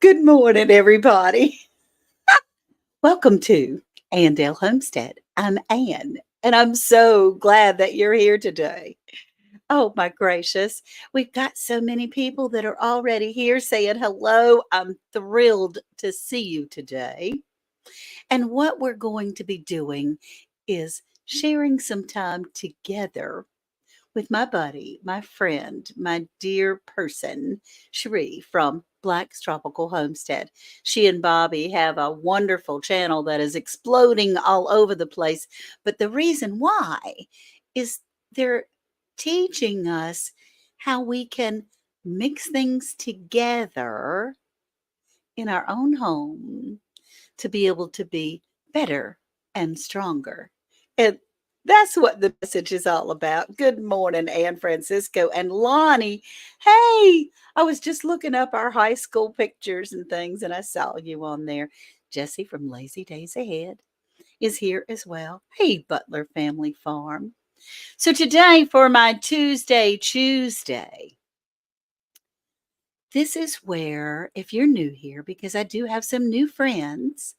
Good morning, everybody. Welcome to Andale Homestead. I'm Ann, and I'm so glad that you're here today. Oh, my gracious. We've got so many people that are already here saying hello. I'm thrilled to see you today. And what we're going to be doing is sharing some time together with my buddy, my friend, my dear person, Cherie from Black's Tropical Homestead. She and Bobby have a wonderful channel that is exploding all over the place. But the reason why is they're teaching us how we can mix things together in our own home to be able to be better and stronger. And that's what the message is all about. Good morning, Ann Francisco and Lonnie. Hey, I was just looking up our high school pictures and things, and I saw you on there. Jesse from Lazy Days Ahead is here as well. Hey, Butler Family Farm. So today for my ChooseDay, this is where, if you're new here, because I do have some new friends,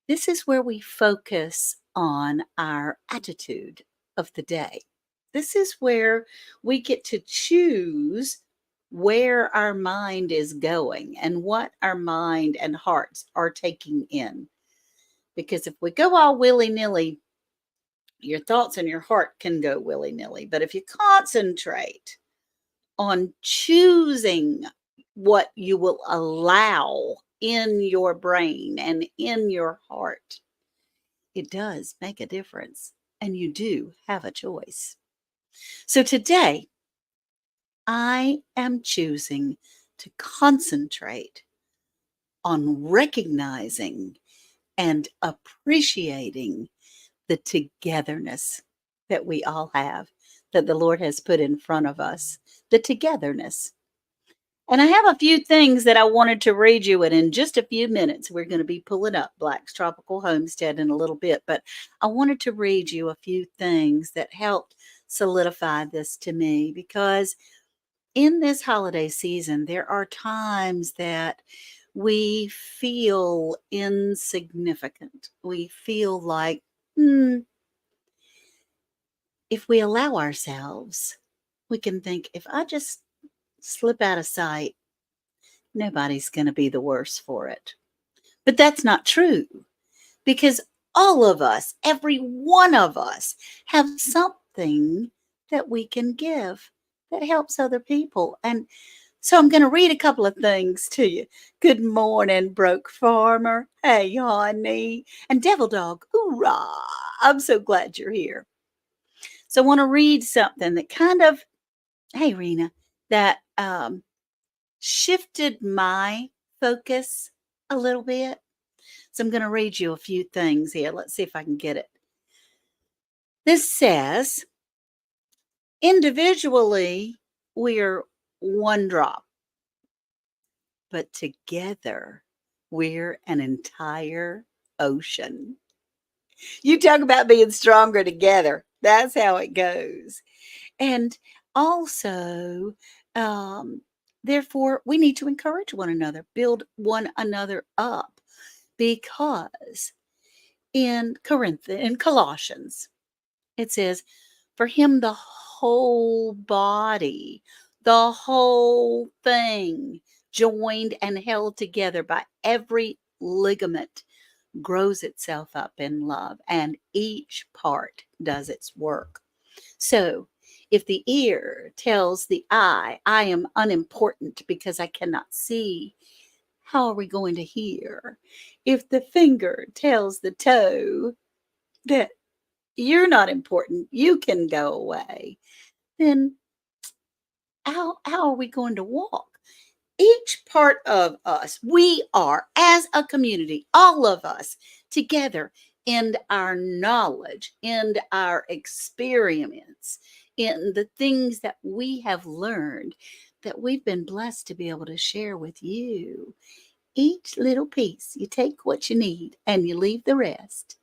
this is where we focus on our attitude of the day. This is where we get to choose where our mind is going and what our mind and hearts are taking in. Because if we go all willy nilly, your thoughts and your heart can go willy nilly. But if you concentrate on choosing what you will allow in your brain and in your heart, it does make a difference, and you do have a choice. So today, I am choosing to concentrate on recognizing and appreciating the togetherness that we all have, that the Lord has put in front of us, the togetherness. And I have a few things that I wanted to read you, and in just a few minutes, we're going to be pulling up Black's Tropical Homestead in a little bit. But I wanted to read you a few things that helped solidify this to me, because in this holiday season, there are times that we feel insignificant. We feel like, if we allow ourselves, we can think, if I just slip out of sight, nobody's going to be the worse for it. But that's not true, because all of us, every one of us, have something that we can give that helps other people. And so I'm going to read a couple of things to you. Good morning, Broke Farmer. Hey, honey. And Devil Dog, hoorah. I'm so glad you're here. So I want to read something that kind of, hey, Rena, that shifted my focus a little bit. So I'm going to read you a few things here. Let's see if I can get it. This says, individually, we're one drop, but together, we're an entire ocean. You talk about being stronger together. That's how it goes. And also, um, therefore, we need to encourage one another, build one another up, because in Colossians, it says, for him the whole body, the whole thing, joined and held together by every ligament, grows itself up in love, and each part does its work. So if the ear tells the eye, I am unimportant because I cannot see, how are we going to hear? If the finger tells the toe that you're not important, you can go away, then how are we going to walk? Each part of us, we are, as a community, all of us together, in our knowledge, in our experience, in the things that we have learned, that we've been blessed to be able to share with you. Each little piece, you take what you need and you leave the rest.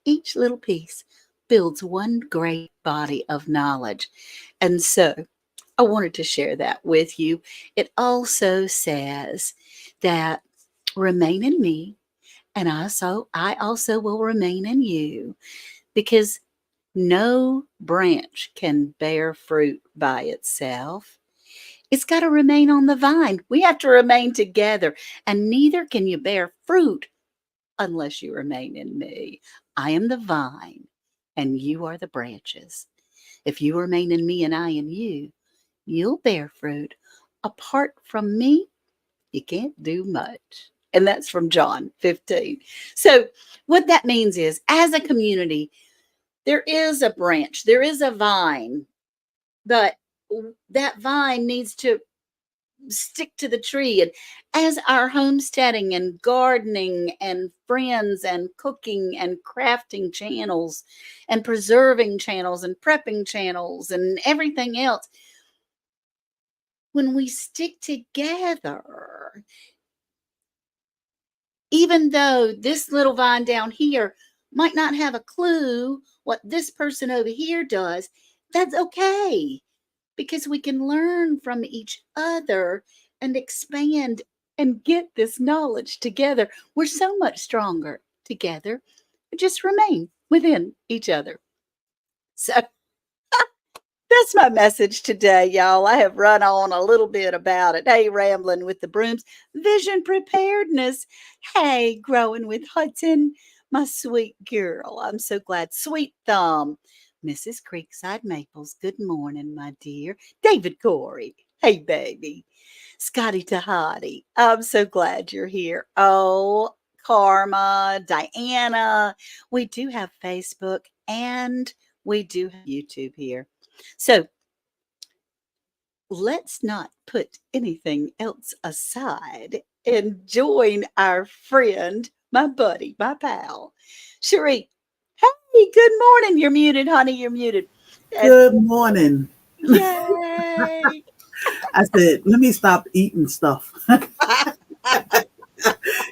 Each little piece builds one great body of knowledge. And so I wanted to share that with you. It also says that remain in me, and I also will remain in you, because no branch can bear fruit by itself. It's got to remain on the vine. We have to remain together, and neither can you bear fruit unless you remain in me. I am the vine, and you are the branches. If you remain in me and I in you, you'll bear fruit. Apart from me, you can't do much. And that's from John 15. So, what that means is, as a community, there is a branch, there is a vine, but that vine needs to stick to the tree. And as our homesteading and gardening and friends and cooking and crafting channels and preserving channels and prepping channels and everything else, when we stick together, even though this little vine down here might not have a clue what this person over here does, that's okay, because we can learn from each other and expand and get this knowledge together. We're so much stronger together. Just remain within each other. So that's my message today, y'all. I have run on a little bit about it. Hey, rambling with the brooms, vision preparedness. Hey, growing with Hudson, my sweet girl. I'm so glad. Sweet thumb. Mrs. Creekside Maples, good morning, my dear. David Corey. Hey, baby. Scotty Tahati. I'm so glad you're here. Oh, Karma, Diana. We do have Facebook and we do have YouTube here. So let's not put anything else aside and join our friend, my buddy, my pal, Cherie. Hey, good morning. You're muted, honey. You're muted. And Good morning. yay. I said, let me stop eating stuff.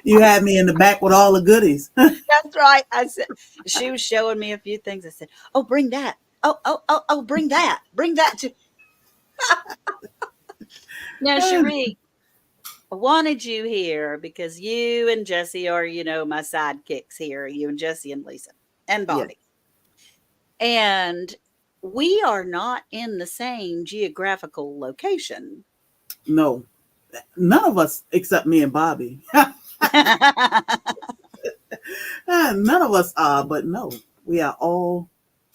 You had me in the back with all the goodies. That's right. I said, she was showing me a few things. I said, oh, bring that. Oh, bring that. Bring that to. Now, Cherie, I wanted you here because you and Jesse are, my sidekicks here, you and Jesse and Lisa and Yes. Bobby. And we are not in the same geographical location. No, none of us except me and Bobby. None of us are, but no, we are all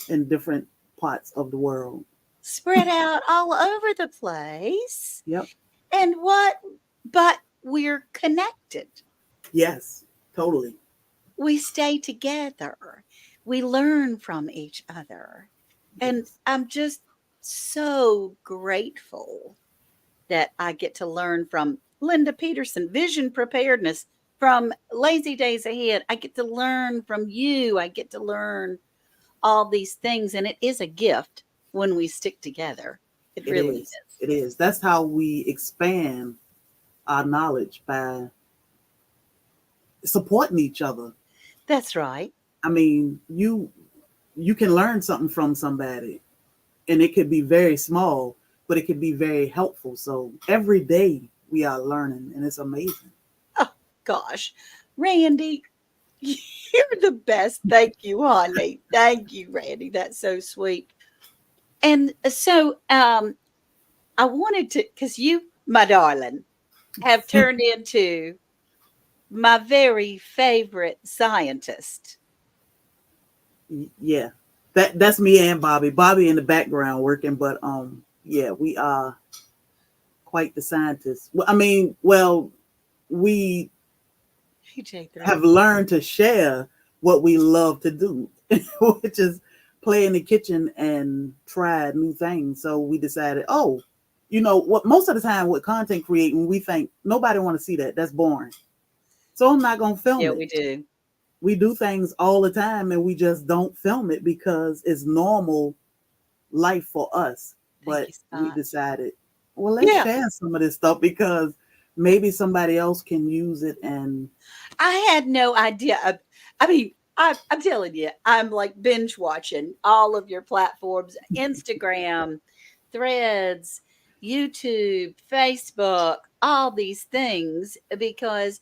in different parts of the world. Spread out all over the place. Yep. And but we're connected. Yes, totally. We stay together. We learn from each other. And Yes. I'm just so grateful that I get to learn from Linda Peterson, vision preparedness, from Lazy Days Ahead. I get to learn from you. I get to learn all these things. And it is a gift when we stick together. It It really is. is. It is. That's how we expand our knowledge by supporting each other. That's right. I mean, you can learn something from somebody and it could be very small, but it could be very helpful. So every day we are learning, and it's amazing. Oh, gosh. Randy, you're the best. Thank you, honey. Thank you, Randy. That's so sweet. And so I wanted to, because you, my darling, have turned into my very favorite scientist. Yeah, that's me and Bobby. Bobby in the background working, but yeah, we are quite the scientists. Well, I mean, well, we PJ3. have learned to share what we love to do, which is play in the kitchen and try new things. So we decided, oh, you know what? Most of the time with content creating, we think nobody want to see that. That's boring. So I'm not gonna film Yeah, it. we do. We do things all the time, and we just don't film it because it's normal life for us. Thank But you, we Scott. decided, well, let's Yeah, share some of this stuff because maybe somebody else can use it. And I had no idea. I mean, I'm telling you, I'm like binge watching all of your platforms, Instagram, threads. YouTube, Facebook, all these things, because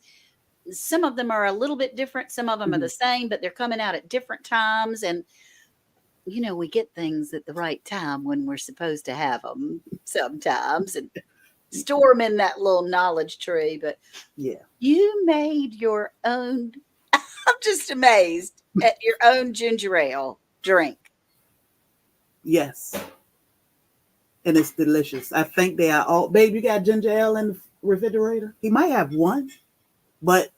some of them are a little bit different. Some of them are Mhm. the same, but they're coming out at different times. And, we get things at the right time when we're supposed to have them sometimes and store them in that little knowledge tree. But Yeah. you made your own. I'm just amazed at your own ginger ale drink. Yes. And it's delicious. I think they are all. Babe, you got ginger ale in the refrigerator? He might have one, but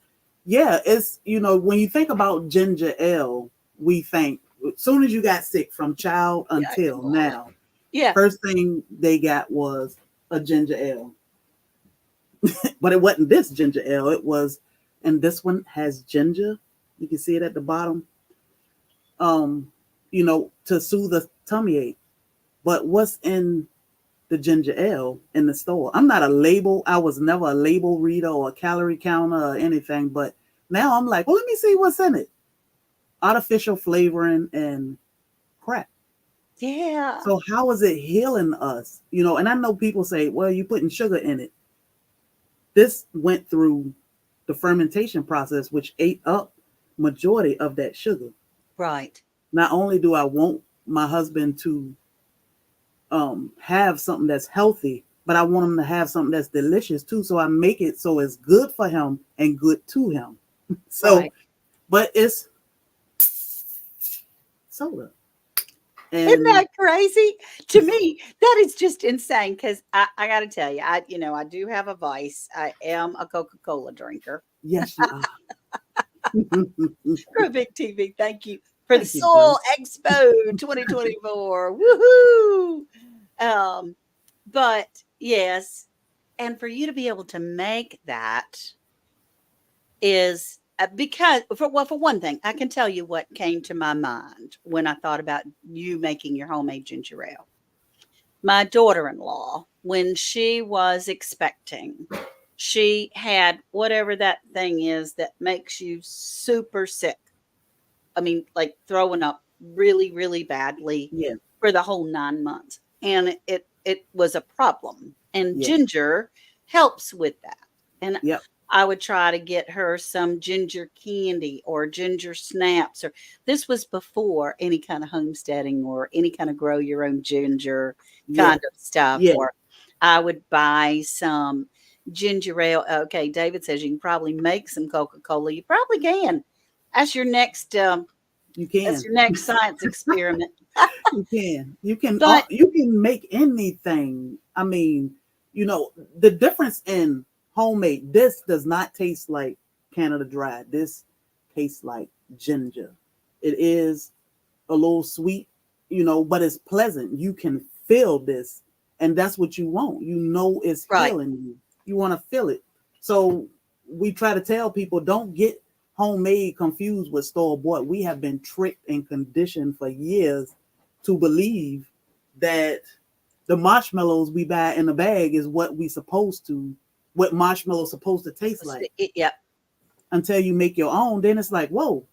yeah, it's when you think about ginger ale, we think as soon as you got sick from child Yeah, until come on. now, Yeah, first thing they got was a ginger ale, but it wasn't this ginger ale. It was, and this one has ginger. You can see it at the bottom. Um, to soothe the tummy ache. But what's in the ginger ale in the store? I'm not a label. I was never a label reader or a calorie counter or anything. But now I'm like, well, let me see what's in it. Artificial flavoring and crap. yeah, So how is it healing us? And I know people say, well, you're putting sugar in it. This went through the fermentation process, which ate up majority of that sugar. right. Not only do I want my husband to have something that's healthy, but I want him to have something that's delicious too. So I make it so it's good for him and good to him. So, Right. but it's soda. Isn't And that crazy? To me, that is just insane because I got to tell you, I do have a vice. I am a Coca-Cola drinker. yes, you are. Grow Big TV, thank you for the Thank you, Soul Joe. Expo 2024. Woohoo! Um, but yes, and for you to be able to make that is because for one thing, I can tell you what came to my mind when I thought about you making your homemade ginger ale. My daughter-in-law, when she was expecting, she had whatever that thing is that makes you super sick. I mean, like throwing up really, really badly Yeah, for the whole 9 months. And it was a problem. And yeah, ginger helps with that. And yep, I would try to get her some ginger candy or ginger snaps, or this was before any kind of homesteading or any kind of grow your own ginger yeah, kind of stuff. yeah. Or I would buy some ginger ale. Okay, David says you can probably make some Coca-Cola. You probably can. That's your next You that's can. your next science experiment. You can. You can. But You can make anything. I mean, the difference in homemade. This does not taste like Canada Dry. This tastes like ginger. It is a little sweet, but it's pleasant. You can feel this, and that's what you want. It's right, healing you. You want to feel it. So we try to tell people, don't get homemade confused with store bought. We have been tricked and conditioned for years to believe that the marshmallows we buy in a bag is what marshmallows supposed to taste like. yeah, Until you make your own, then it's like, whoa,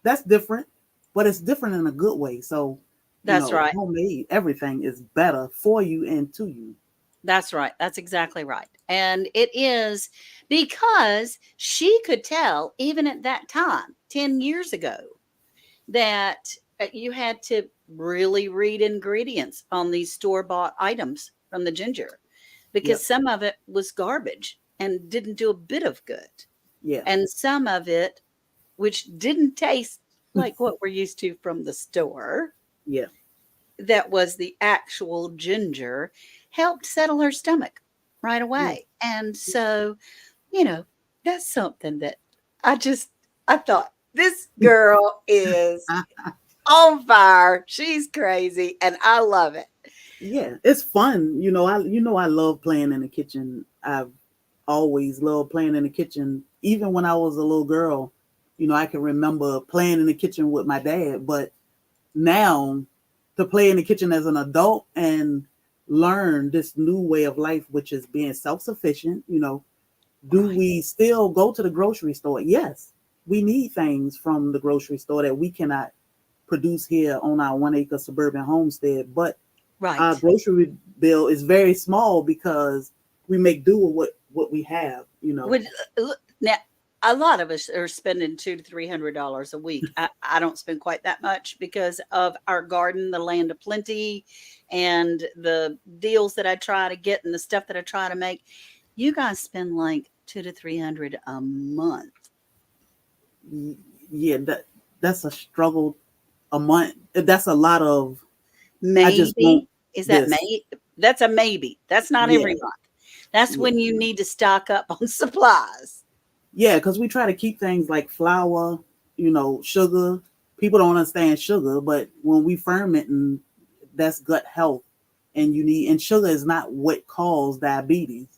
that's different, but it's different in a good way. So, that's right. homemade, everything is better for you and to you. That's right. That's exactly right. And it is because she could tell, even at that time, 10 years ago, that you had to really read ingredients on these store bought items from the ginger Yep. because some of it was garbage and didn't do a bit of good. Yeah. And some of it, which didn't taste like what we're used to from the store, Yeah. that was the actual ginger, helped settle her stomach right Yeah. away. And so, you know, that's something that I just I thought this girl is on fire. She's crazy and I love it. Yeah. It's fun. I love playing in the kitchen. I've always loved playing in the kitchen. Even when I was a little girl, I can remember playing in the kitchen with my dad. But now to play in the kitchen as an adult and learn this new way of life, which is being self-sufficient, do Right. we still go to the grocery store? Yes, we need things from the grocery store that we cannot produce here on our 1 acre suburban homestead. But Our Right. grocery bill is very small because we make do with what we have, Would now a lot of us are spending $200 to $300 a week. I don't spend quite that much because of our garden, the land of plenty, and the deals that I try to get and the stuff that I try to make. You guys spend like 200 to 300 a month. Yeah, that's a struggle a month. That's a lot of I just want Maybe. Is that this. may That's a maybe. That's not Yeah, every month. That's yeah. when you need to stock up on supplies. Yeah, because we try to keep things like flour, sugar. People don't understand sugar, but when we ferment, and that's gut health, and sugar is not what causes diabetes.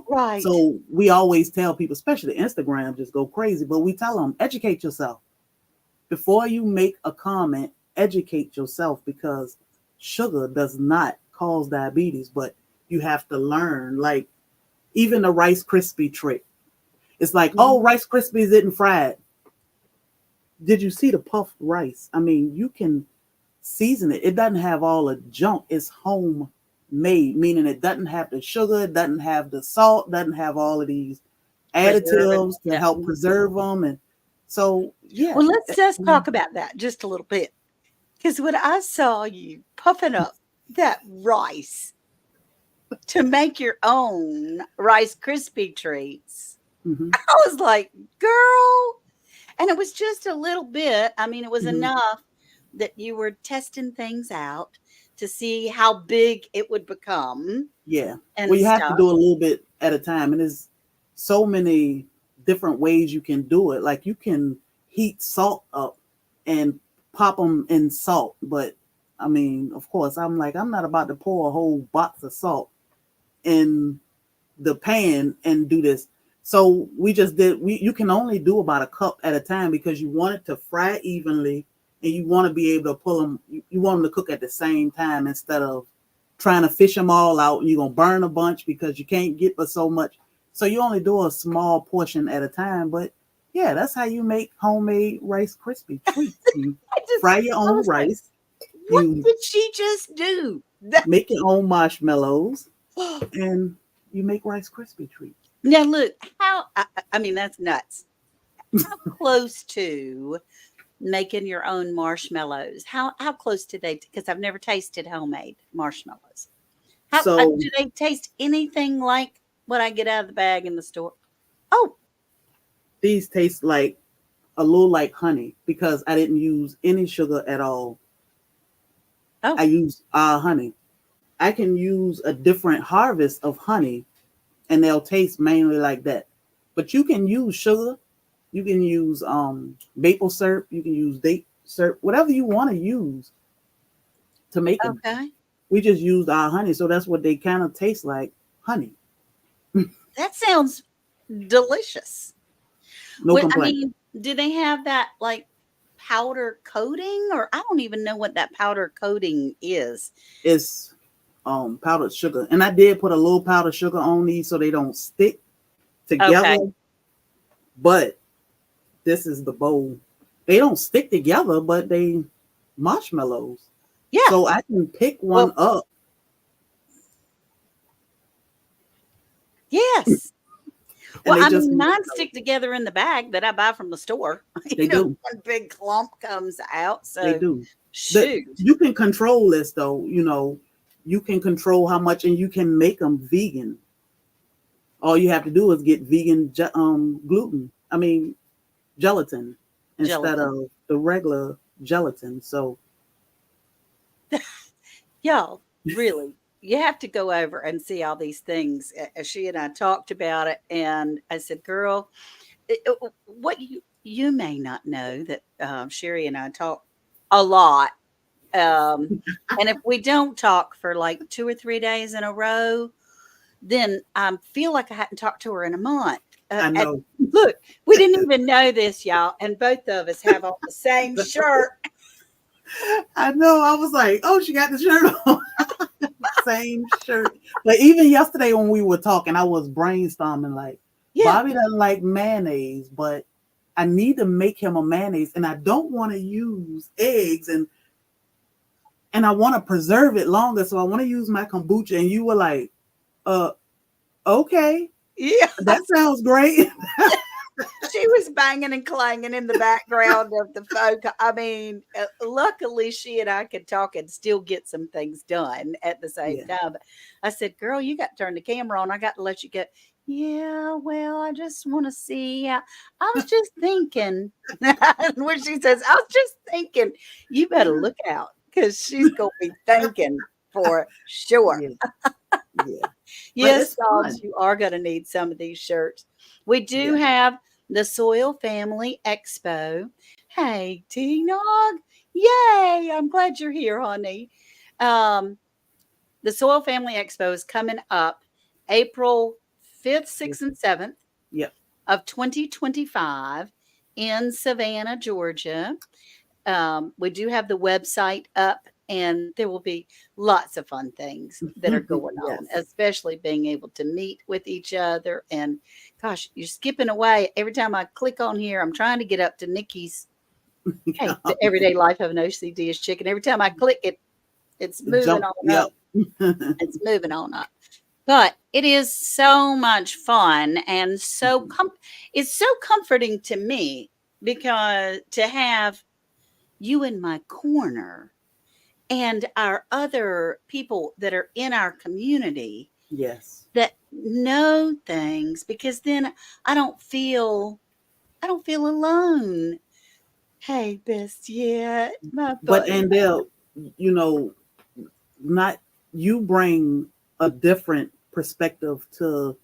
Right. So we always tell people, especially Instagram, just go crazy. But we tell them, educate yourself before you make a comment. Educate yourself because sugar does not cause diabetes, but you have to learn. Like even the Rice Krispie trick. It's like, oh, Mhm. Rice Krispies isn't fried. Did you see the puffed rice? I mean, you can season it. It doesn't have all the junk. It's homemade, meaning it doesn't have the sugar, it doesn't have the salt, doesn't have all of these Preserving. additives to Yeah. help preserve them. And so, yeah. Well, let's just talk about that just a little bit. Because when I saw you puffing up that rice to make your own Rice Krispie treats, Mm-hmm, I was like, girl. And it was just a little bit. I mean, it was mm-hmm. enough that you were testing things out to see how big it would become Yeah. Well, and you have to stuff. do a little bit at a time. And there's so many different ways you can do it. Like you can heat salt up and pop them in salt. But I mean, of course, I'm like, I'm not about to pour a whole box of salt in the pan and do this. So you can only do about a cup at a time because you want it to fry evenly and you want to be able to pull them. You want them to cook at the same time instead of trying to fish them all out and you're going to burn a bunch because you can't get but so much. So you only do a small portion at a time. But yeah, that's how you make homemade Rice Krispie treats. You fry your I own was like, rice. what You did she just do? That, make your own marshmallows and you make Rice Krispie treats. now, look, I mean, that's nuts. How close to making your own marshmallows? How close do they? Because I've never tasted homemade marshmallows. How So do they taste anything like what I get out of the bag in the store? Oh, these taste like a little like honey because I didn't use any sugar at all. I oh, used honey. I can use a different harvest of honey and they'll taste mainly like that. But you can use sugar, you can use maple syrup, you can use date syrup, whatever you want to use to make them. okay. We just used our honey, so that's what they kind of taste like, honey. That sounds delicious. No What I complaint. mean, do they have that like powder coating, or I don't even know what that powder coating is. It's powdered sugar, and I did put a little powdered sugar on these so they don't stick Okay. together. But this is the bowl. They don't stick together, but they marshmallows. Yeah. So I can pick one Well, up yes. and Well, they I just mean, mine marshmallow. stick together in the bag that I buy from the store. They do. One big clump comes out. They So, do. That shoot. you can control this though. You can control how much, and you can make them vegan. All you have to do is get vegan gluten. I mean gelatin instead Gelatin. of the regular gelatin. So Y'all, really, you have to go over and see all these things. She and I talked about it, and I said, "Girl, what you may not know that Sherry and I talk a lot, and if we don't talk for like 2 or 3 days in a row, then I feel like I hadn't talked to her in a month." I And know. look, we didn't even know this, y'all, and both of us have on the same shirt. I know. I was like, oh, she got the shirt on. Same shirt. But even yesterday when we were talking, I was brainstorming like, Yeah. Bobby doesn't like mayonnaise, but I need to make him a mayonnaise, and I don't want to use eggs. And and I want to preserve it longer. So I want to use my kombucha. And you were like, okay, Yeah. that sounds great. She was banging and clanging in the background of the folk. I mean, luckily she and I could talk and still get some things done at the same Yeah. time. I said, "Girl, you got to turn the camera on. I got to let you get." Yeah, well, I just want to see. I was just thinking. When she says, "I was just thinking," you better look out because she's gonna be thinking for sure. Yeah. Yeah. But Yes, it's dogs, fun. you are going to need some of these shirts. We do Yeah. have the Soil Family Expo. Hey, T-Nog. Yay. I'm glad you're here, honey. Um, the Soil Family Expo is coming up April 5th, 6th, and 7th Yep. of 2025 in Savannah, Georgia. We do have the website up, and there will be lots of fun things that are going on, Yes. especially being able to meet with each other. And gosh, you're skipping away. Every time I click on here, I'm trying to get up to Nikki's. Hey, the everyday life of an OCD is chicken. Every time I click it, it's moving Jump. on Yep. up. It's moving on up. But it is so much fun and it's so comforting to me because to have you in my corner and our other people that are in our community Yes. that know things, because then I don't feel I don't feel alone. Hey, best yet, my But buddy. and they'll, you know, not you bring a different perspective to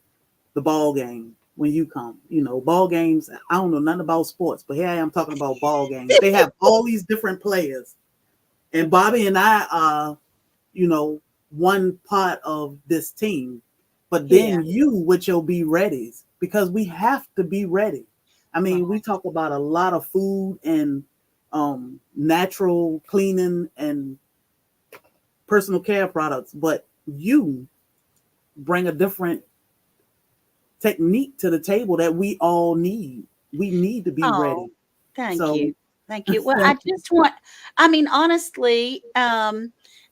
the ball game when you come. You know, ball games, I don't know nothing about sports, but here I am talking about ball games. They have all these different players. And Bobby and I are, you know, one part of this team. But Yeah, then you with your be readies, because we have to be ready. I right. mean, we talk about a lot of food and natural cleaning and personal care products, but you bring a different technique to the table that we all need. We need to be Oh, ready. thank So you. Thank you. Well, I just want, I mean, honestly,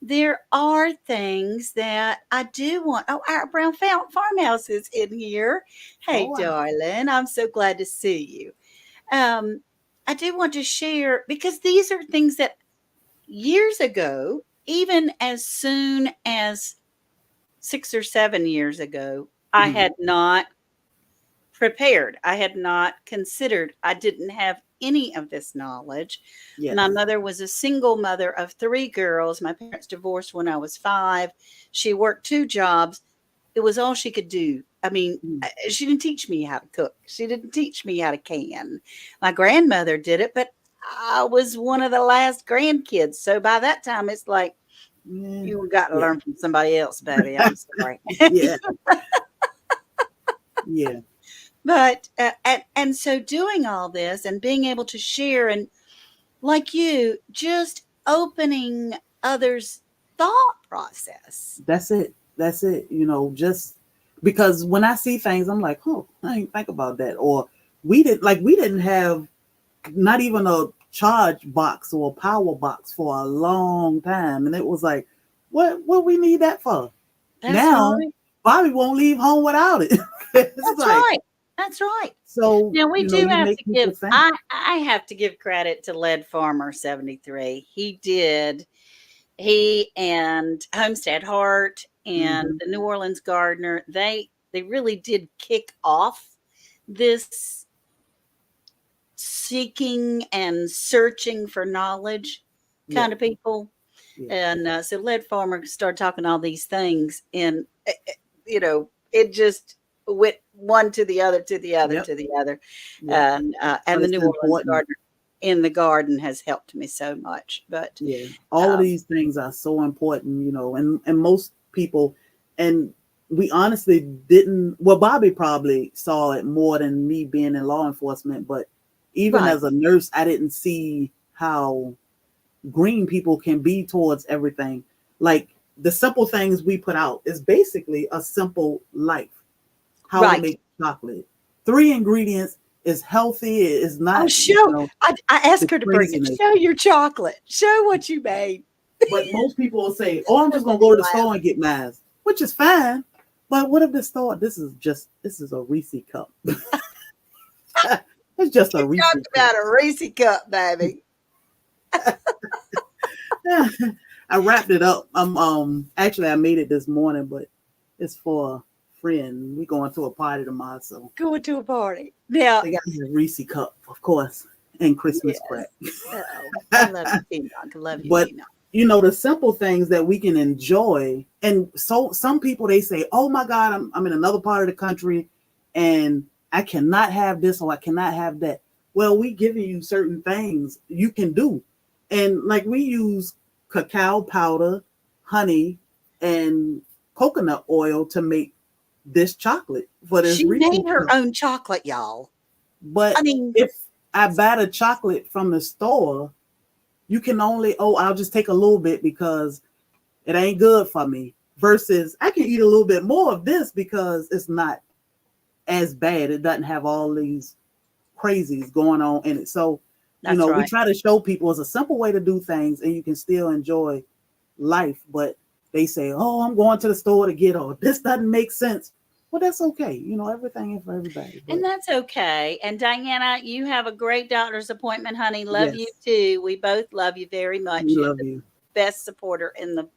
there are things that I do want. Oh, our brown farmhouse is in here. oh Hey, wow. darling, I'm so glad to see you. Um, I do want to share because these are things that years ago, even as soon as 6 or 7 years ago, I Mhm. had not prepared. I had not considered. I didn't have any of this knowledge. My Yes. mother was a single mother of three girls. My parents divorced when I was 5. She worked 2 jobs. It was all she could do. I mean, Mm. she didn't teach me how to cook. She didn't teach me how to can. My grandmother did it, but I was one of the last grandkids. So by that time, it's like, Yeah. you got to Yeah. learn from somebody else, baby. I'm sorry. Yeah. Yeah. But and so doing all this and being able to share and like you just opening others' thought process. That's it. That's it. You know, just because when I see things, I'm like, oh, I didn't think about that. Or we didn't have not even a charge box or a power box for a long time. And it was like, what we need that for? That's Now right. Bobby won't leave home without it. It's That's like, right. That's right. so, Now we you know, do you have make to give people think. I have to give credit to Lead Farmer 73. He and Homestead Heart and Hmm. the New Orleans Gardener, they really did kick off this seeking and searching for knowledge Yeah. kind of people. Yeah. And so Lead Farmer started talking all these things, and it just went one to the other, to the other, Yep. to the other, Yep. and But the it's New Orleans important. Gardener in the garden has helped me so much. But Yeah, all of um, these things are so important, you know, and most people, and we honestly didn't. Well, Bobby probably saw it more than me being in law enforcement, but even right, as a nurse, I didn't see how green people can be towards everything. Like the simple things we put out is basically a simple life. How to right. make chocolate. 3 ingredients is healthy. It is Oh, not, show! know, I the asked her to bring it. craziness. Show your chocolate. Show what you made. But most people will say, "Oh, I'm just gonna go to the store and get mine," which is fine. But what if the store? This is a Reese cup. It's just a You Reese talked about a Reese cup, baby. cup. I wrapped it up. Actually I made it this morning, but it's for a friend. We going to a party tomorrow, so Going to a party. Now, they got me a Reese cup, of course, and Christmas crack. yes. Oh, I love you, Enoch. I love you, But Enoch. the simple things that we can enjoy. And so some people, they say, "Oh my God, I'm in another part of the country and I cannot have this or I cannot have that." Well, we giving you certain things you can do. And like we use cacao powder, honey, and coconut oil to make this chocolate for this She Reese's made her cup. own chocolate, y'all. But I mean, if I buy the chocolate from the store, you can only, oh, I'll just take a little bit because it ain't good for me. Versus I can eat a little bit more of this because it's not as bad. It doesn't have all these crazies going on in it. So, that's we right. try to show people it's a simple way to do things and you can still enjoy life. But they say, "Oh, I'm going to the store to get all this doesn't make sense." Well, that's okay. Everything ain't for everybody. And But that's okay. And Diana, you have a great doctor's appointment, honey. Love you yes, too. We both love you very we much. You're love the you. best supporter in the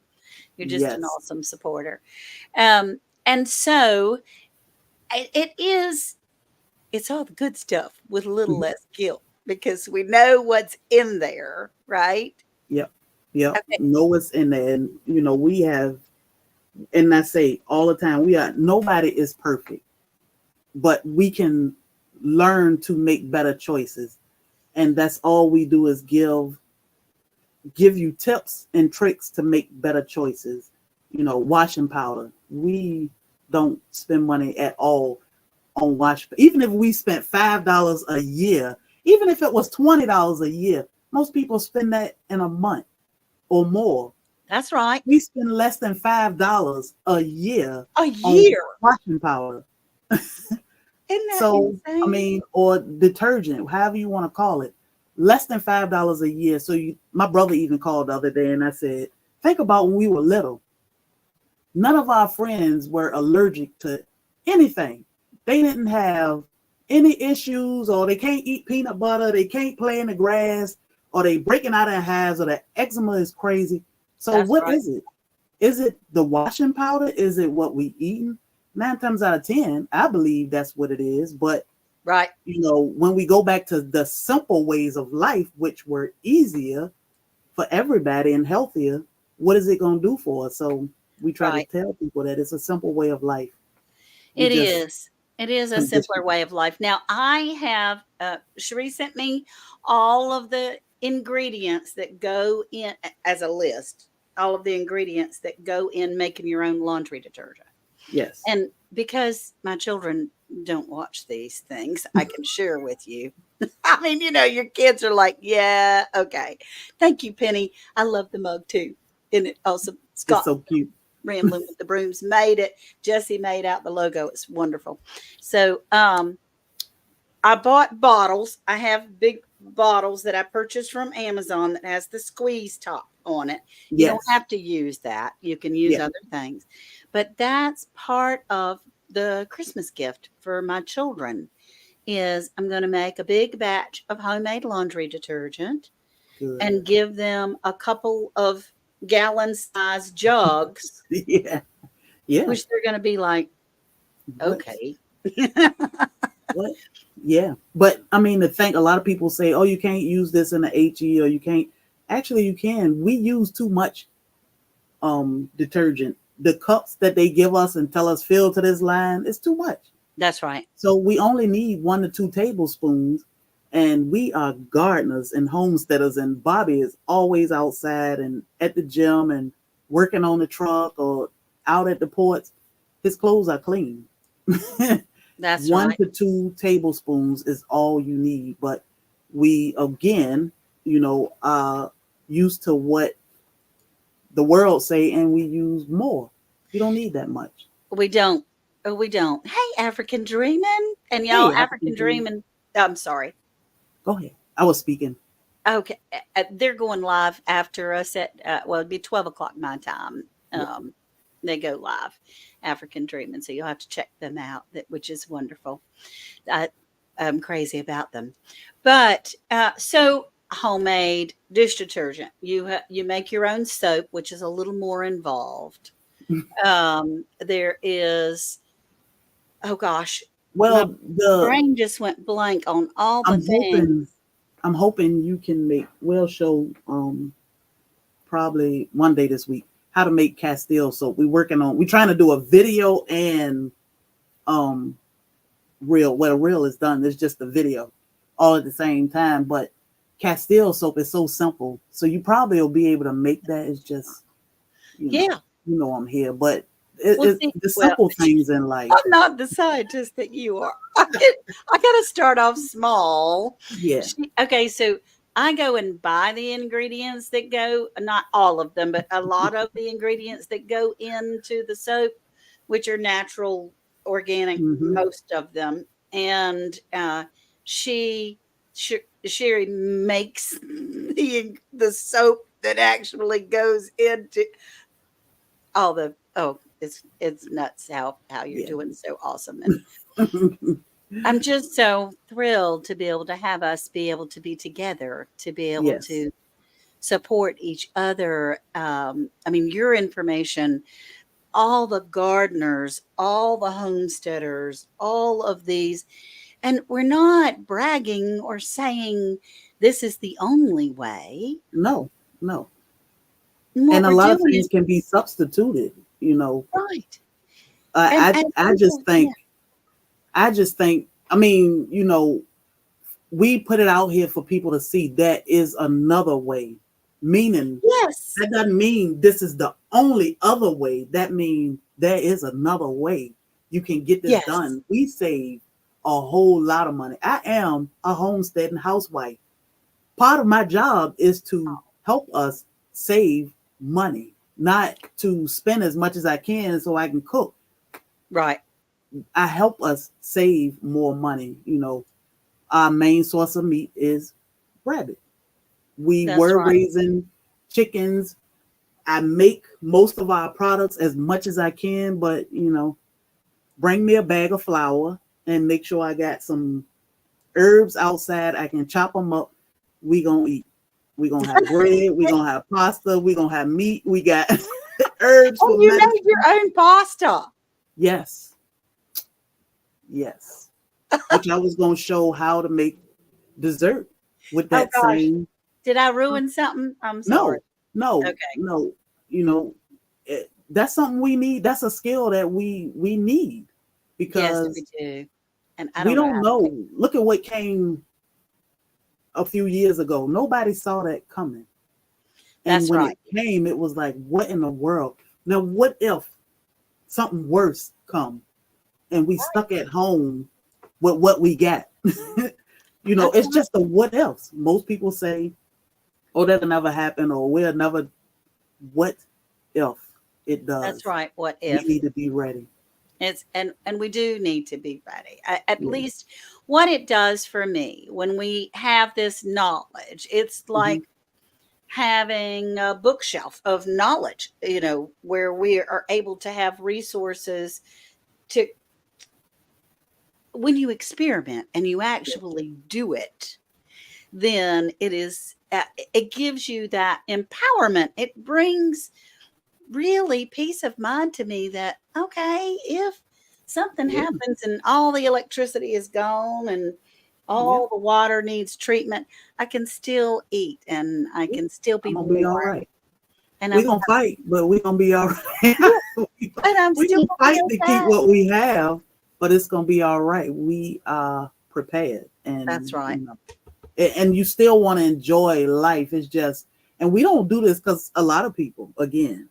you're just an Yes. awesome supporter. And so it's all the good stuff with a little less guilt because we know what's in there, right? Yep. Yep. Okay. Know what's in there. And we have, and I say all the time, nobody is perfect, but we can learn to make better choices. And that's all we do is give you tips and tricks to make better choices. Washing powder. We don't spend money at all on even if we spent $5 a year, even if it was $20 a year, most people spend that in a month or more. That's right. We spend less than $5 a year A on year. washing powder. Isn't that So, I insane? mean, or detergent, however you want to call it, less than $5 a year. So my brother even called the other day and I said, think about when we were little. None of our friends were allergic to anything. They didn't have any issues, or they can't eat peanut butter, they can't play in the grass, or they breaking out in hives, or the eczema is crazy. So That's what right. is it? Is it the washing powder? Is it what we eating? 9 times out of 10, I believe that's what it is. But Right. when we go back to the simple ways of life, which were easier for everybody and healthier, what is it going to do for us? So we try to Right. tell people that it's a simple way of life. We It just is. It is a simpler condition. way of life. Now, I have, Cherie sent me all of the ingredients that go in as a list, all of the ingredients that go in making your own laundry detergent. Yes. And because my children don't watch these things, I can share with you. I mean, your kids are like, yeah, okay. Thank you, Penny. I love the mug too. And it also, It's Scott so cute. Rambling with the Brooms made it. Jesse made out the logo. It's wonderful. So I bought bottles. I have big bottles that I purchased from Amazon that has the squeeze top on it. You don't Yes. have to use that. You can use Yeah. other things. But that's part of the Christmas gift for my children is I'm going to make a big batch of homemade laundry detergent and Good. give them a couple of gallon size jugs, Yeah. Yeah. which they're going to be like, What? okay. What? Yeah. But I mean, a lot of people say, "Oh, you can't use this in the HE, or you can't." Actually, you can. We use too much detergent. The cups that they give us and tell us fill to this line is too much. That's right. So we only need 1 to 2 tablespoons. And we are gardeners and homesteaders, and Bobby is always outside and at the gym and working on the truck or out at the porch. His clothes are clean. That's one right. to two tablespoons is all you need. But we, again, are used to what the world say, and we use more. You don't need that much. We don't. We don't. Hey, African dreaming. And y'all, Hey, African African dream. dreaming. I'm sorry. Go ahead. I was speaking. Okay, they're going live after us at well, it'd be 12 o'clock my time. Yep. They go live, African Dreaming, so you'll have to check them out. Which is wonderful. I, I'm crazy about them, but so homemade dish detergent. You make your own soap, which is a little more involved. There is, oh gosh, my Well, the brain just went blank on all the I'm hoping things. I'm hoping you can make. We'll show probably one day this week how to make Castile soap. We're trying to do a video and um reel. Well, a reel is done. It's just a video all at the same time. But Castile soap is so simple, so you probably will be able to make that. It's just you know Yeah. I'm here, but Well, it's see, the well, simple things in life. I'm not the scientist that you are. I got to start off small. Yeah. Okay, so I go and buy the ingredients that go, not all of them, but a lot of the ingredients that go into the soap, which are natural, organic, Hmm. most of them. And she, Sherry makes the soap that actually goes into all the, oh, it's nuts how you're Yeah. doing so awesome. And I'm just so thrilled to be able to have us be able to be together, to be able Yes. to support each other. I mean, your information, all the gardeners, all the homesteaders, all of these, and we're not bragging or saying this is the only way. No. No. And what And a we're lot of doing things is can be substituted. right. And I just people, yeah, think I mean, we put it out here for people to see that is another way. Meaning yes, that doesn't mean this is the only other way. That means there is another way you can get this yes, done. We save a whole lot of money. I am a homesteading housewife. Part of my job is to help us save money, not to spend as much as I can so I can cook. right. I help us save more money. Our main source of meat is rabbit. We That's were right. raising chickens. I make most of our products as much as I can, but bring me a bag of flour and make sure I got some herbs outside. I can chop them up. We gonna eat. We gonna have bread. We gonna have pasta. We gonna have meat. We got herbs Oh, for you made your medicine. own pasta. Yes, yes. Which I was gonna show how to make dessert with Oh that gosh. same. Did I ruin something? I'm sorry. No, no, Okay. no. You know, that's something we need. That's a skill that we need Yes, we because do. And I we don't know don't how to make. know. Look at what came a few years ago. Nobody saw that coming. And That's when right. it came, it was like, what in the world? Now, what if something worse come and we stuck at home with what we got? That's It's right. just a what else. Most people say, oh, that'll never happen, or we'll never. What if it That's does? right. What We if? need to be ready. It's and we do need to be ready. At Yeah. least what it does for me when we have this knowledge, it's Hmm. like having a bookshelf of knowledge, where we are able to have resources to when you experiment and you Yeah. actually do it, then it gives you that empowerment. It brings really peace of mind to me that okay, if something Yeah. happens and all the electricity is gone and Yeah. all the water needs treatment, I can still eat and I Yeah. can still I'm be gonna be all warm right. and We're gonna fight, but we're gonna be all right. yeah, we and I'm we still gonna gonna be fight to keep okay. what we have, but it's gonna be all right. We are prepared, That's and right. and you still want to enjoy life. It's just, and we don't do this because a lot of people, again,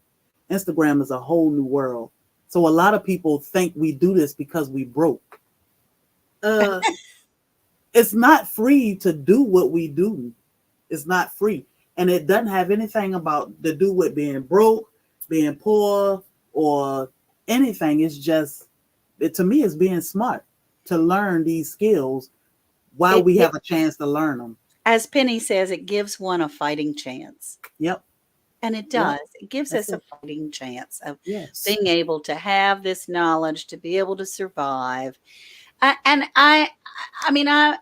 Instagram is a whole new world. So a lot of people think we do this because we broke. Uh, it's not free to do what we do. It's not free. And it doesn't have anything about to do with being broke, being poor, or anything. It's just, to me, it's being smart to learn these skills while It we it have a chance to learn them. as Penny says, it gives one a fighting chance. Yep. And it Yep. does. It gives That's us a it. fighting chance of Yes. being able to have this knowledge, to be able to survive. I mean, I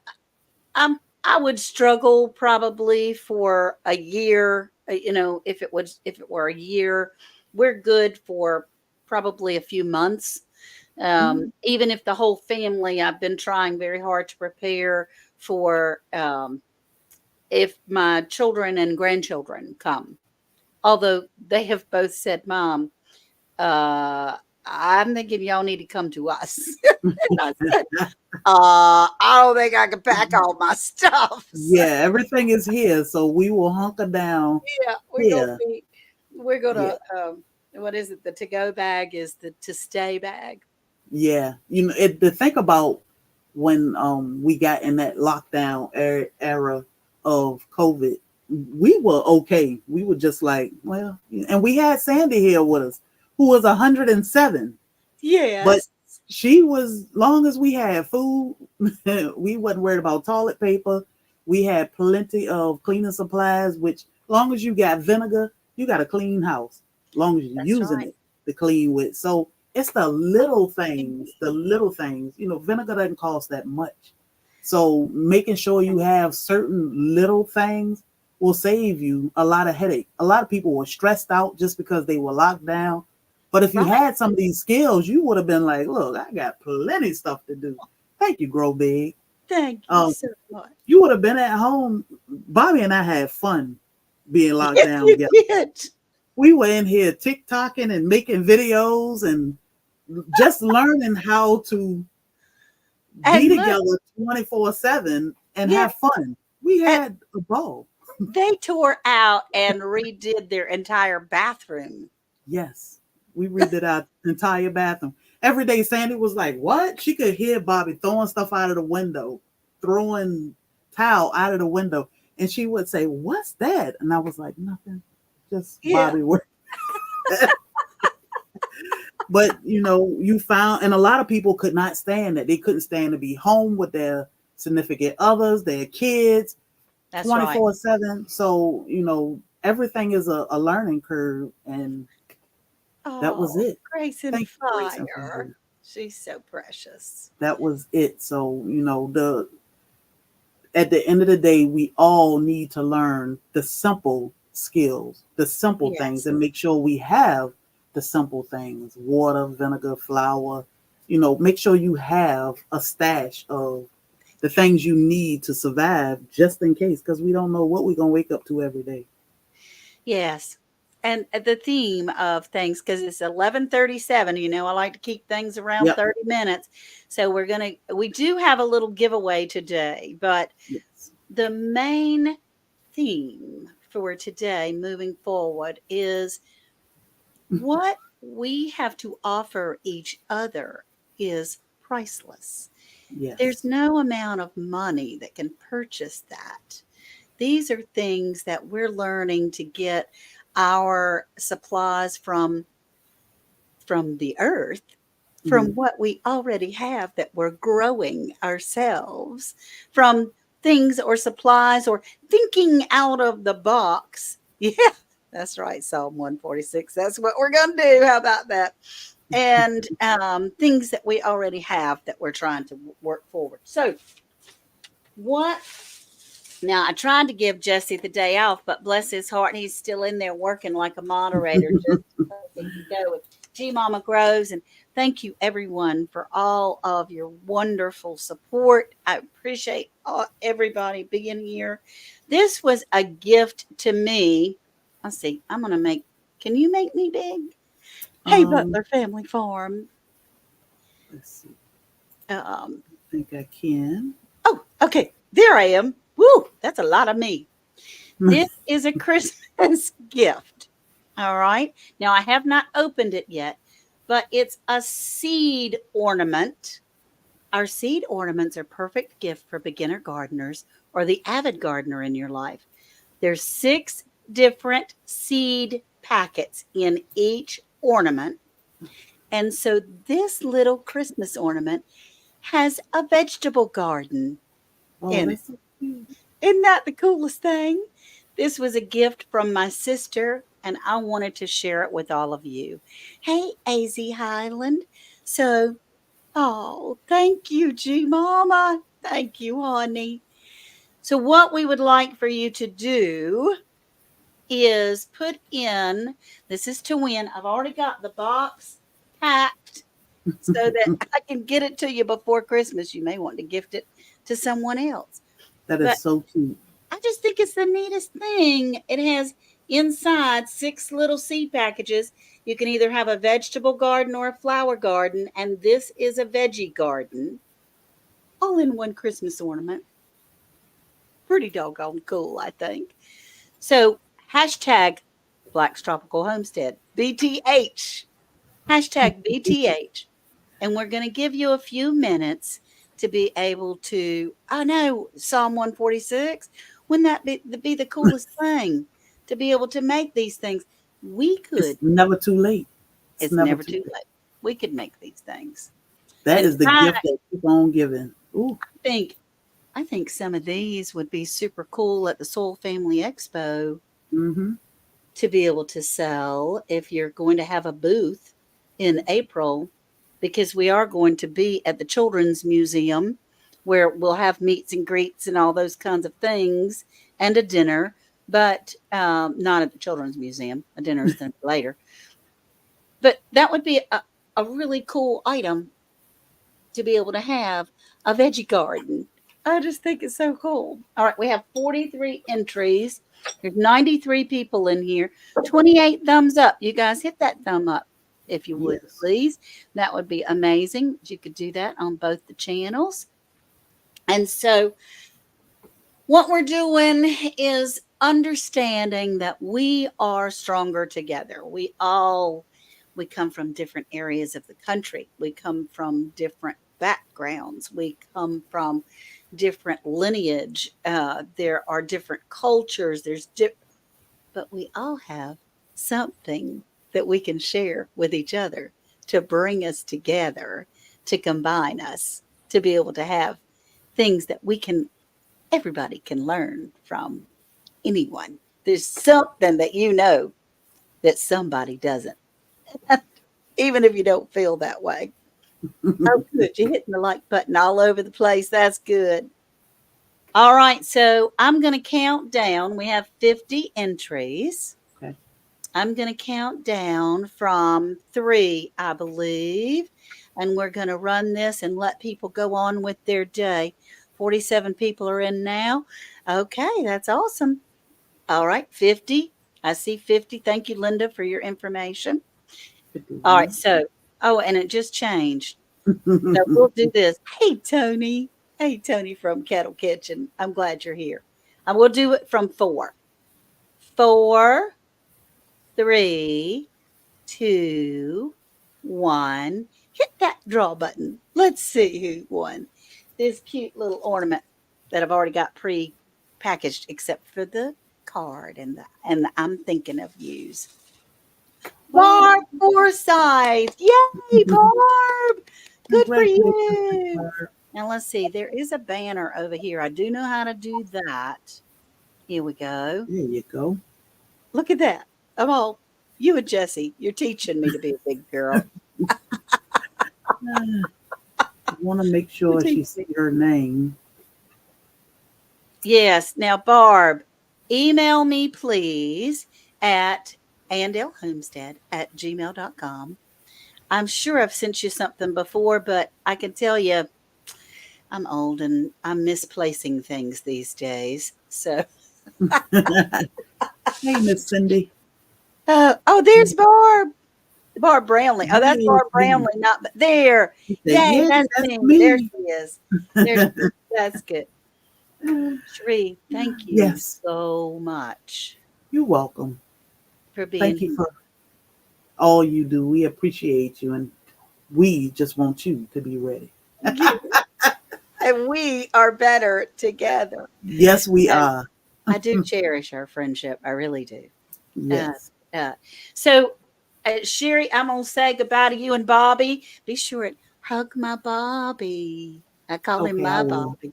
would struggle probably for a year. If it were a year, we're good for probably a few months. Mhm. Even if the whole family, I've been trying very hard to prepare for if my children and grandchildren come. Although they have both said, Mom, I'm thinking y'all need to come to us. And I said, I don't think I can pack all my stuff. So, Yeah, everything is here, so we will hunker down yeah, here. we're gonna Yeah. what is it? The to go bag is the to stay bag. Yeah. To think about when we got in that lockdown era of COVID, we were okay. We were just like, well, and we had Sandy here with us, who was 107. But Yes, she was, long as we had food, we wasn't worried about toilet paper. We had plenty of cleaning supplies, which long as you got vinegar, you got a clean house. Long as you're that's using right. it to clean with. So it's the little things. Vinegar doesn't cost that much. So making sure you have certain little things will save you a lot of headache. A lot of people were stressed out just because they were locked down, but if you Right. had some of these skills, you would have been like, look, I got plenty of stuff to do. Thank you, Grow Big. Thank you Um, so much. you would have been at home. Bobby and I had fun being locked Yes, down you together. did. We were in here TikToking and making videos and just learning how to be And look, together 24/7 and yeah, have fun. We and had a ball. they tore out and redid their entire bathroom. Yes, we redid our entire bathroom. Every day, Sandy was like, "What?" She could hear Bobby throwing stuff out of the window, throwing towel out of the window, and she would say, "What's that?" And I was like, "Nothing, just Yeah. Bobby work." But you found, and a lot of people could not stand that. They couldn't stand to be home with their significant others, their kids, That's right. 24/7. So everything is a learning curve, and that was Oh, it. Grace and Thank you, Grace and Fire. Fire. She's so precious. That was it. So the at the end of the day, we all need to learn the simple skills, the simple things, Yes. and make sure we have the simple things: water, vinegar, flour. Make sure you have a stash of the things you need to survive, just in case, because we don't know what we're gonna wake up to every day. Yes. And the theme of things, because it's 11:37, I like to keep things around Yep. 30 minutes. So we do have a little giveaway today, but Yes. the main theme for today moving forward is what we have to offer each other is priceless. There's Yes. no amount of money that can purchase that. These are things that we're learning to get our supplies from the earth, from Mhm. what we already have that we're growing ourselves, from things or supplies or thinking out of the box. Yeah, that's right, Psalm 146. That's what we're going to do. How about that? And things that we already have that we're trying to work forward. So, what now, I tried to give Jesse the day off, but bless his heart, he's still in there working like a moderator just so he can go with G Mama Grows. And thank you, everyone, for all of your wonderful support. I appreciate everybody being here. This was a gift to me. Let's see, can you make me big? Hey, um, Butler Family Farm. let's see. Um, I think I can. oh, okay, there I am. Woo, that's a lot of me. This is a Christmas gift. All right. Now, I have not opened it yet, but it's a seed ornament. Our seed ornaments are perfect gift for beginner gardeners or the avid gardener in your life. There's 6 different seed packets in each ornament. And so this little Christmas ornament has a vegetable garden Oh, in it. that's so cute. Isn't that the coolest thing? This was a gift from my sister, and I wanted to share it with all of you. Hey, AZ Highland. So, oh, thank you, G Mama. Thank you, honey. So, what we would like for you to do is put in, this is to win. I've already got the box packed so that I can get it to you before Christmas. You may want to gift it to someone else. That is But so cute. I just think it's the neatest thing. It has inside 6 little seed packages. You can either have a vegetable garden or a flower garden, and this is a veggie garden, all in one Christmas ornament. Pretty doggone cool, I think. So, hashtag Black's Tropical Homestead, BTH, hashtag BTH. And we're going to give you a few minutes to be able to, I know, Psalm 146, wouldn't that be the coolest thing to be able to make these things? We It's could, never too late. It's it's never never too too late. late. We could make these things. That In is the gift fact, that keep on giving. Ooh. think I think some of these would be super cool at the Soul Family Expo Mm-hmm. to be able to sell if you're going to have a booth in April, because we are going to be at the Children's Museum where we'll have meets and greets and all those kinds of things and a dinner, but not at the Children's Museum. A dinner is then later. But that would be a really cool item to be able to have a veggie garden. I just think it's so cool. All right, we have 43 entries. There's 93 people in here. 28 thumbs up. You guys hit that thumb up if you would, Yes. please. That would be amazing. You could do that on both the channels. And so what we're doing is understanding that we are stronger together. We come from different areas of the country. We come from different backgrounds. We come from different lineage. There are different cultures. But we all have something that we can share with each other to bring us together, to combine us, to be able to have things that everybody can learn from anyone. There's something that you know that somebody doesn't, even if you don't feel that way. Oh, good. You're hitting the like button all over the place. That's good. All right. So I'm going to count down. We have 50 entries. Okay. I'm going to count down from 3, I believe. And we're going to run this and let people go on with their day. 47 people are in now. Okay. That's awesome. All right. 50. I see 50. Thank you, Linda, for your information. All right. 51. So, oh, and it just changed. So we'll do this. Hey, Tony. Hey, Tony from Kettle Kitchen. I'm glad you're here. I will do it from 4. 4, 3, 2, 1. Hit that draw button. Let's see who won this cute little ornament that I've already got pre-packaged, except for the card and the I'm thinking of yous. Oh, Barb Forsyth. Yay, Barb. Good for congratulations, you. Barb. Now let's see. There is a banner over here. I do know how to do that. Here we go. There you go. Look at that. I'm all, you and Jessie, you're teaching me to be a big girl. I want to make sure she see her name. Yes. Now, Barb, email me, please, at andlhomestead@gmail.com. I'm sure I've sent you something before, but I can tell you I'm old and I'm misplacing things these days. So, Hey, Miss Cindy. oh, there's Barb. Barb Brownlee. Oh, that's Yes, Barb Brownlee. Not but there. She said, Yay, yes, that's that's me. There me. she is. There, that's good. Sheree, thank you Yes, so much you're welcome. for being Thank you here. for all you do. We appreciate you, and we just want you to be ready. And we are better together. Yes, we So are. I do cherish our friendship. I really do. Uh, Yes. so, Sherry, I'm going to say goodbye to you and Bobby. Be sure and hug my Bobby. I call him Okay, I my will. Bobby.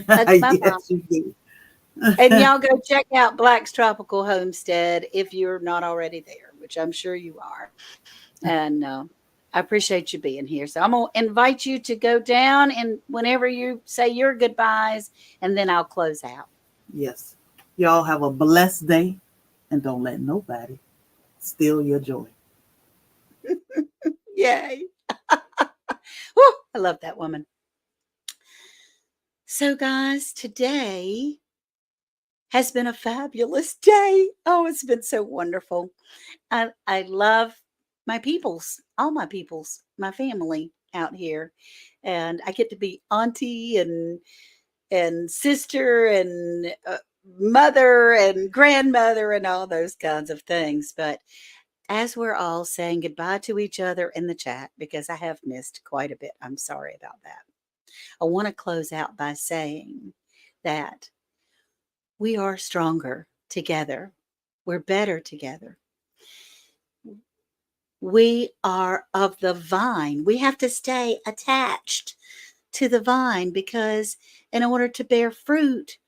Hug my Yes, Bobby. you do. And y'all go check out Black's Tropical Homestead if you're not already there, which I'm sure you are. And I appreciate you being here. So I'm going to invite you to go down and whenever you say your goodbyes, and then I'll close out. Yes. Y'all have a blessed day and don't let nobody steal your joy. Yay. Woo, I love that woman. So, guys, today has been a fabulous day. Oh, it's been so wonderful. I love my peoples, all my peoples, my family out here. And I get to be auntie and sister and mother and grandmother and all those kinds of things. But as we're all saying goodbye to each other in the chat, because I have missed quite a bit, I'm sorry about that. I want to close out by saying that we are stronger together. We're better together. We are of the vine. We have to stay attached to the vine because in order to bear fruit,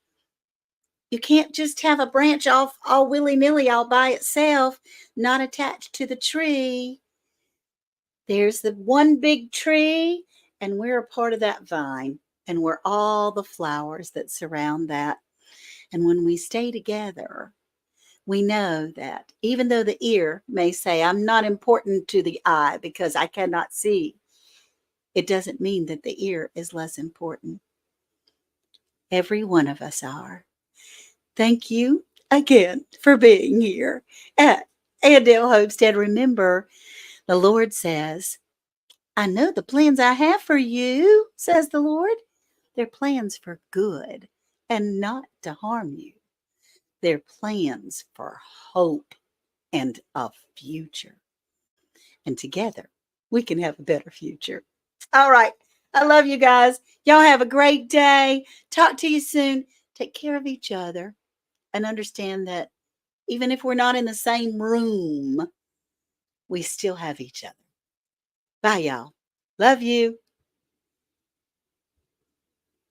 you can't just have a branch off all willy-nilly all by itself, not attached to the tree. There's the one big tree, and we're a part of that vine, and we're all the flowers that surround that. And when we stay together, we know that even though the ear may say, I'm not important to the eye because I cannot see, it doesn't mean that the ear is less important. Every one of us are. Thank you again for being here at Andale Homestead. Remember, the Lord says, I know the plans I have for you, says the Lord. They're plans for good and not to harm you. They're plans for hope and a future. And together, we can have a better future. All right. I love you guys. Y'all have a great day. Talk to you soon. Take care of each other and understand that even if we're not in the same room, we still have each other. Bye, y'all. Love you.